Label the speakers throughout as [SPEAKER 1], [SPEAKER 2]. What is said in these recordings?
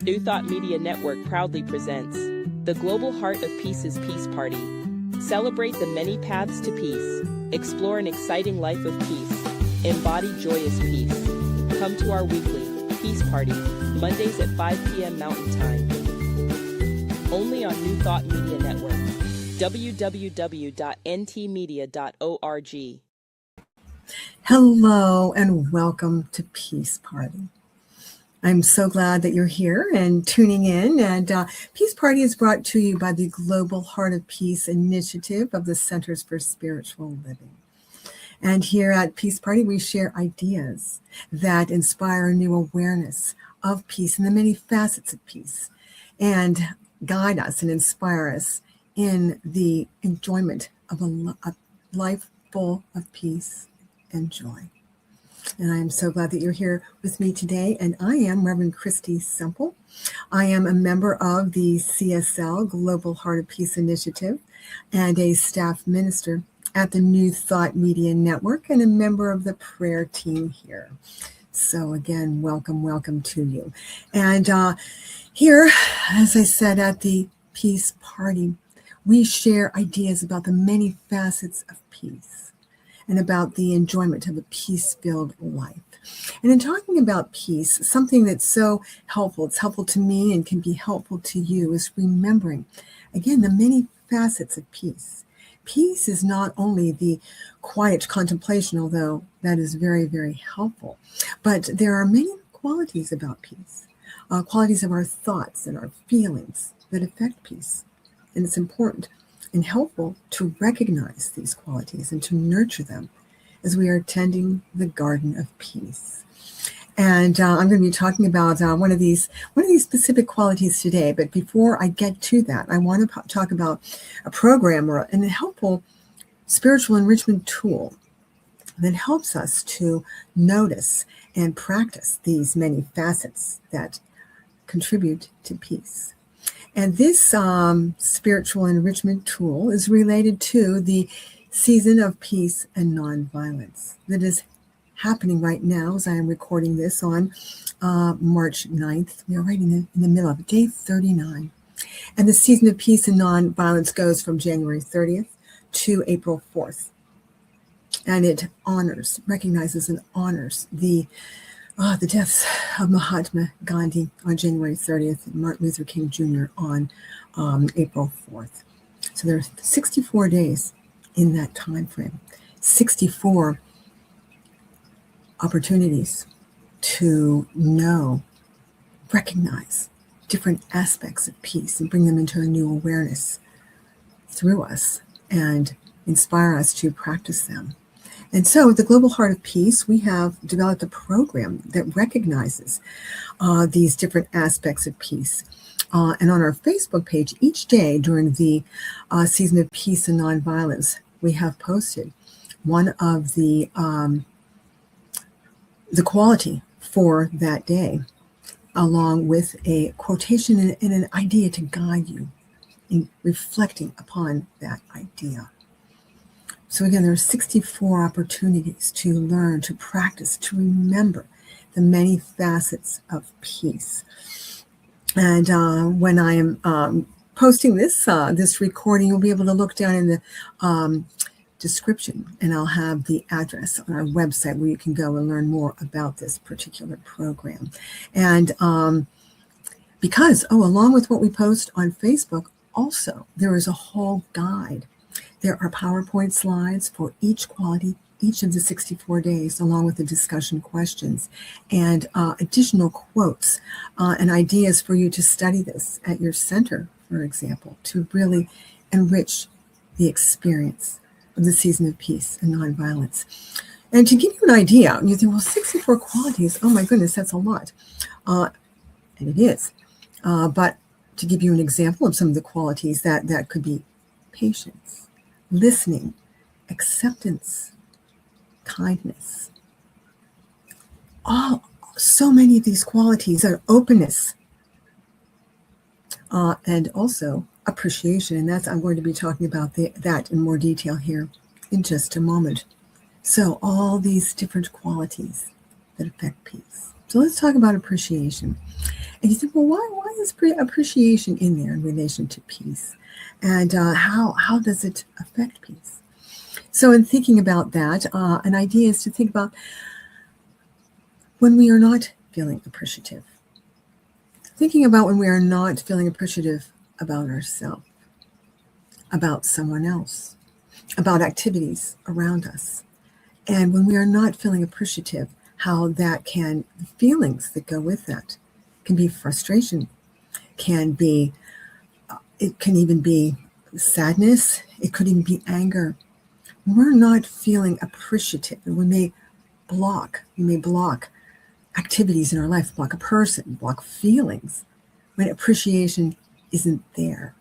[SPEAKER 1] New Thought Media Network proudly presents the Global Heart of Peace's Peace Party. Celebrate the many paths to peace. Explore an exciting life of peace. Embody joyous peace. Come to our weekly Peace Party, Mondays at 5 p.m. Mountain Time. Only on New Thought Media Network. www.ntmedia.org.
[SPEAKER 2] Hello and welcome to Peace Party. I'm so glad that you're here and tuning in. And Peace Party is brought to you by the Global Heart of Peace initiative of the Centers for Spiritual Living. And here at Peace Party, we share ideas that inspire a new awareness of peace and the many facets of peace, and guide us and inspire us in the enjoyment of a life full of peace and joy. And I am so glad that you're here with me today. And I am Reverend Christy Semple. I am a member of the CSL, Global Heart of Peace Initiative, and a staff minister at the New Thought Media Network, and a member of the prayer team here. So again, welcome to you. And here, as I said, at the Peace Party, we share ideas about the many facets of peace and about the enjoyment of a peace-filled life. And in talking about peace, something that's so helpful, it's helpful to me and can be helpful to you, is remembering, again, the many facets of peace. Peace is not only the quiet contemplation, although that is very, very helpful, but there are many qualities about peace, qualities of our thoughts and our feelings that affect peace. And it's important and helpful to recognize these qualities and to nurture them as we are tending the garden of peace. And I'm going to be talking about one of these specific qualities today. But before I get to that, I want to talk about a program and a helpful spiritual enrichment tool that helps us to notice and practice these many facets that contribute to peace. And this spiritual enrichment tool is related to the season of peace and nonviolence that is happening right now as I am recording this on March 9th. We are right in the middle of day 39. And the season of peace and nonviolence goes from January 30th to April 4th. And it recognizes and honors the deaths of Mahatma Gandhi on January 30th and Martin Luther King Jr. on April 4th. So there are 64 days in that time frame, 64 opportunities to recognize different aspects of peace and bring them into a new awareness through us and inspire us to practice them. And so at the Global Heart of Peace, we have developed a program that recognizes these different aspects of peace. And on our Facebook page, each day during the season of peace and nonviolence, we have posted one of the quality for that day, along with a quotation and an idea to guide you in reflecting upon that idea. So again, there are 64 opportunities to learn, to practice, to remember the many facets of peace. And when I am posting this recording, you'll be able to look down in the description, and I'll have the address on our website where you can go and learn more about this particular program. And because, along with what we post on Facebook, also there is a whole guide. There are PowerPoint slides for each quality, each of the 64 days, along with the discussion questions and additional quotes and ideas for you to study this at your center, for example, to really enrich the experience of the season of peace and nonviolence. And to give you an idea, you think, well, 64 qualities, oh my goodness, that's a lot. And it is. But to give you an example of some of the qualities that could be patience, listening, acceptance, kindness. So many of these qualities are openness and also appreciation. And I'm going to be talking about that in more detail here in just a moment. So all these different qualities that affect peace. So let's talk about appreciation. And you think, well, why is appreciation in there in relation to peace? And how does it affect peace? So in thinking about that, an idea is to think about when we are not feeling appreciative. Thinking about when we are not feeling appreciative about ourselves, about someone else, about activities around us. And when we are not feeling appreciative, how that the feelings that go with that can be frustration, it can even be sadness, it could even be anger. When we're not feeling appreciative, and we may block activities in our life, block a person, block feelings, when appreciation isn't there.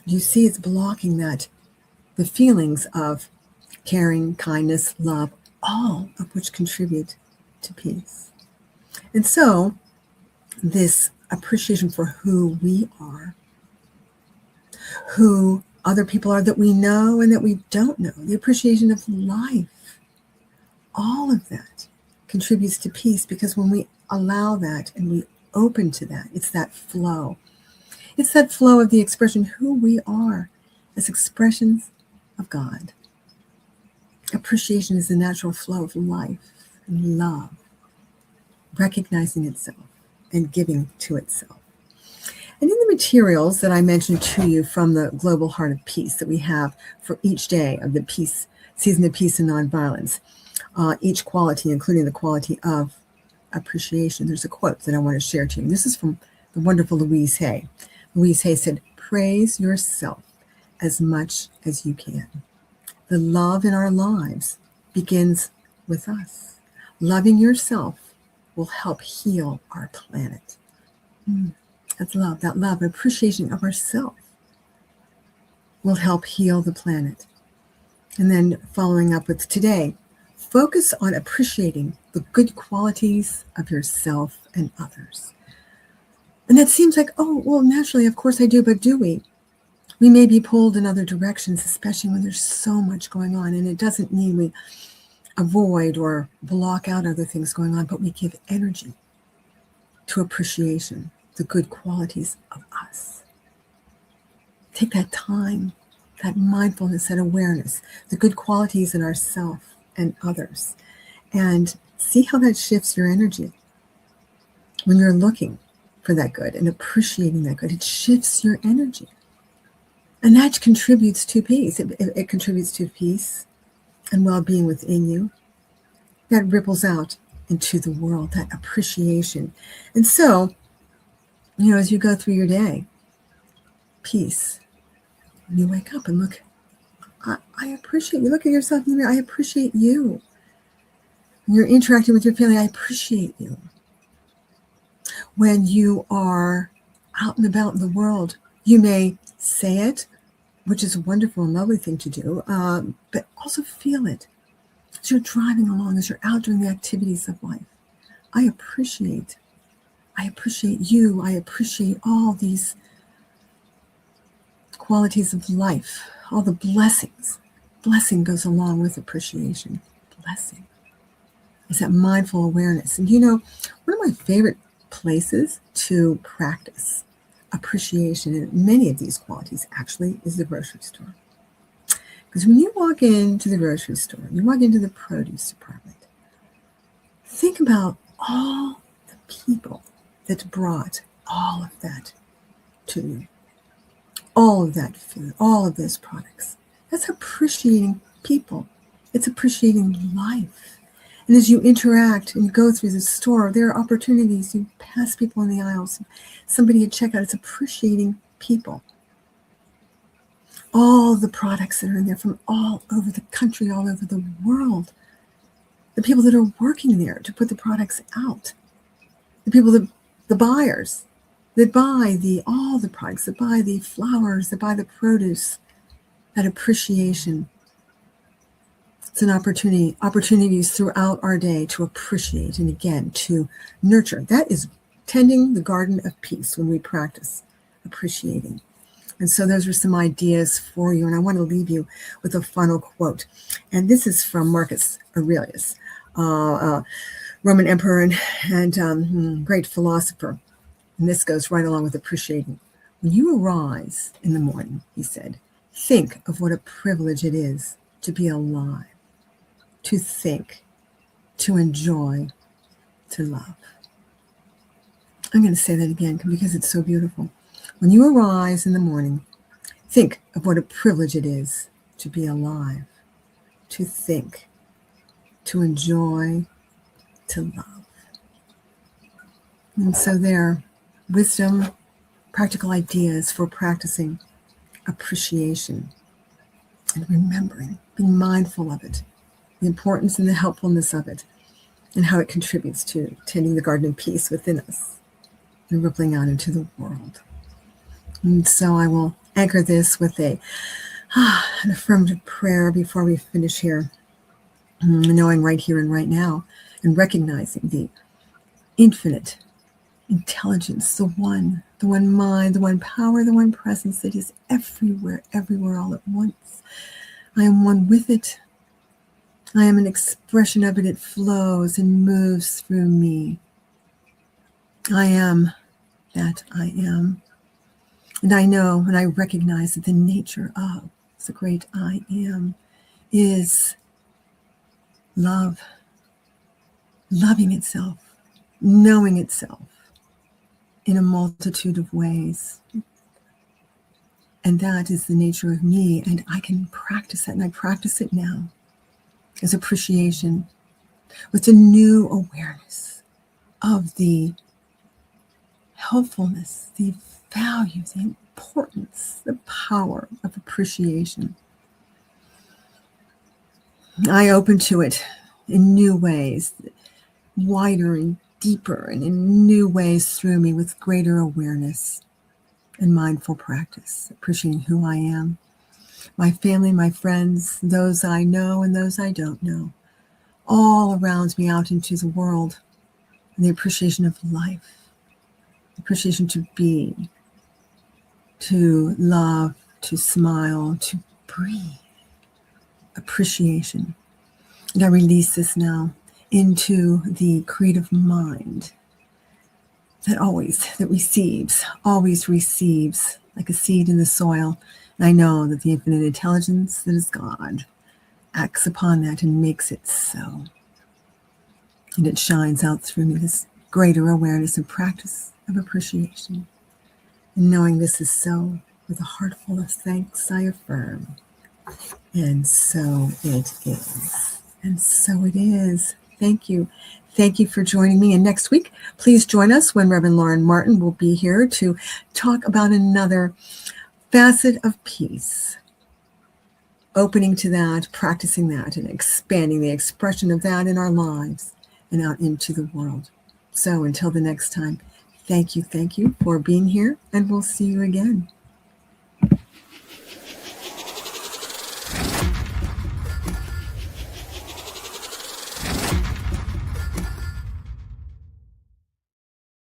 [SPEAKER 2] You see, it's blocking the feelings of caring, kindness, love, all of which contribute to peace. And so, this appreciation for who we are, who other people are that we know and that we don't know, the appreciation of life, all of that contributes to peace, because when we allow that and we open to that, it's that flow. It's that flow of the expression who we are as expressions of God. Appreciation is the natural flow of life and love, recognizing itself and giving to itself. And in the materials that I mentioned to you from the Global Heart of Peace that we have for each day of the peace season of peace and nonviolence, each quality, including the quality of appreciation, there's a quote that I want to share to you. This is from the wonderful Louise Hay. Louise Hay said, "Praise yourself as much as you can. The love in our lives begins with us. Loving yourself will help heal our planet." That's love. That love, appreciation of ourselves will help heal the planet. And then following up with today, focus on appreciating the good qualities of yourself and others. And that seems like, oh, well, naturally, of course I do, but do we? We may be pulled in other directions, especially when there's so much going on. And it doesn't mean we avoid or block out other things going on, but we give energy to appreciation, the good qualities of us. Take that time, that mindfulness, that awareness, the good qualities in ourselves and others, and see how that shifts your energy. When you're looking for that good and appreciating that good, it shifts your energy. And that contributes to peace. It contributes to peace and well-being within you. That ripples out into the world, that appreciation. And so, as you go through your day, peace. When you wake up and look, I appreciate you. Look at yourself in the mirror. I appreciate you. When you're interacting with your family, I appreciate you. When you are out and about in the world, you may say it, which is a wonderful and lovely thing to do, but also feel it. As you're driving along, as you're out doing the activities of life, I appreciate you. I appreciate all these qualities of life, all the blessings. Blessing goes along with appreciation. Blessing is that mindful awareness. And one of my favorite places to practice appreciation in many of these qualities actually is the grocery store. Because when you walk into the grocery store, you walk into the produce department, think about all the people that brought all of that to you. All of that food, all of those products. That's appreciating people. It's appreciating life. And as you interact and go through the store, there are opportunities. You pass people in the aisles, somebody at checkout. It's appreciating people. All the products that are in there from all over the country, all over the world. The people that are working there to put the products out. The people the buyers that buy all the products, that buy the flowers, that buy the produce, that appreciation. It's an opportunities throughout our day to appreciate and again to nurture. That is tending the garden of peace when we practice appreciating. And so those are some ideas for you. And I want to leave you with a final quote. And this is from Marcus Aurelius, Roman emperor and great philosopher. And this goes right along with appreciating. When you arise in the morning, he said, think of what a privilege it is to be alive, to think, to enjoy, to love. I'm going to say that again because it's so beautiful. When you arise in the morning, think of what a privilege it is to be alive, to think, to enjoy, to love. And so there, wisdom, practical ideas for practicing appreciation and remembering, being mindful of it, the importance and the helpfulness of it, and how it contributes to tending the garden of peace within us and rippling out into the world. And so I will anchor this with an affirmative prayer before we finish here, knowing right here and right now, and recognizing the infinite intelligence, the one mind, the one power, the one presence that is everywhere, all at once. I am one with it. I am an expression of it. It flows and moves through me. I am that I am. And I know and I recognize that the nature of the great I am is love, loving itself, knowing itself in a multitude of ways. And that is the nature of me. And I can practice that. And I practice it now as appreciation with a new awareness of the helpfulness, the value, the importance, the power of appreciation. I open to it in new ways, wider and deeper, and in new ways through me with greater awareness and mindful practice, appreciating who I am, my family, my friends, those I know and those I don't know, all around me out into the world, and the appreciation of life, appreciation to be, to love, to smile, to breathe, appreciation. And I release this now into the creative mind that always receives like a seed in the soil. And I know that the infinite intelligence that is God acts upon that and makes it so. And it shines out through me this greater awareness and practice of appreciation. And knowing this is so, with a heart full of thanks, I affirm. And so it is. And so it is. Thank you. Thank you for joining me. And next week, please join us when Reverend Lauren Martin will be here to talk about another facet of peace. Opening to that, practicing that, and expanding the expression of that in our lives and out into the world. So until the next time, thank you for being here, and we'll see you again.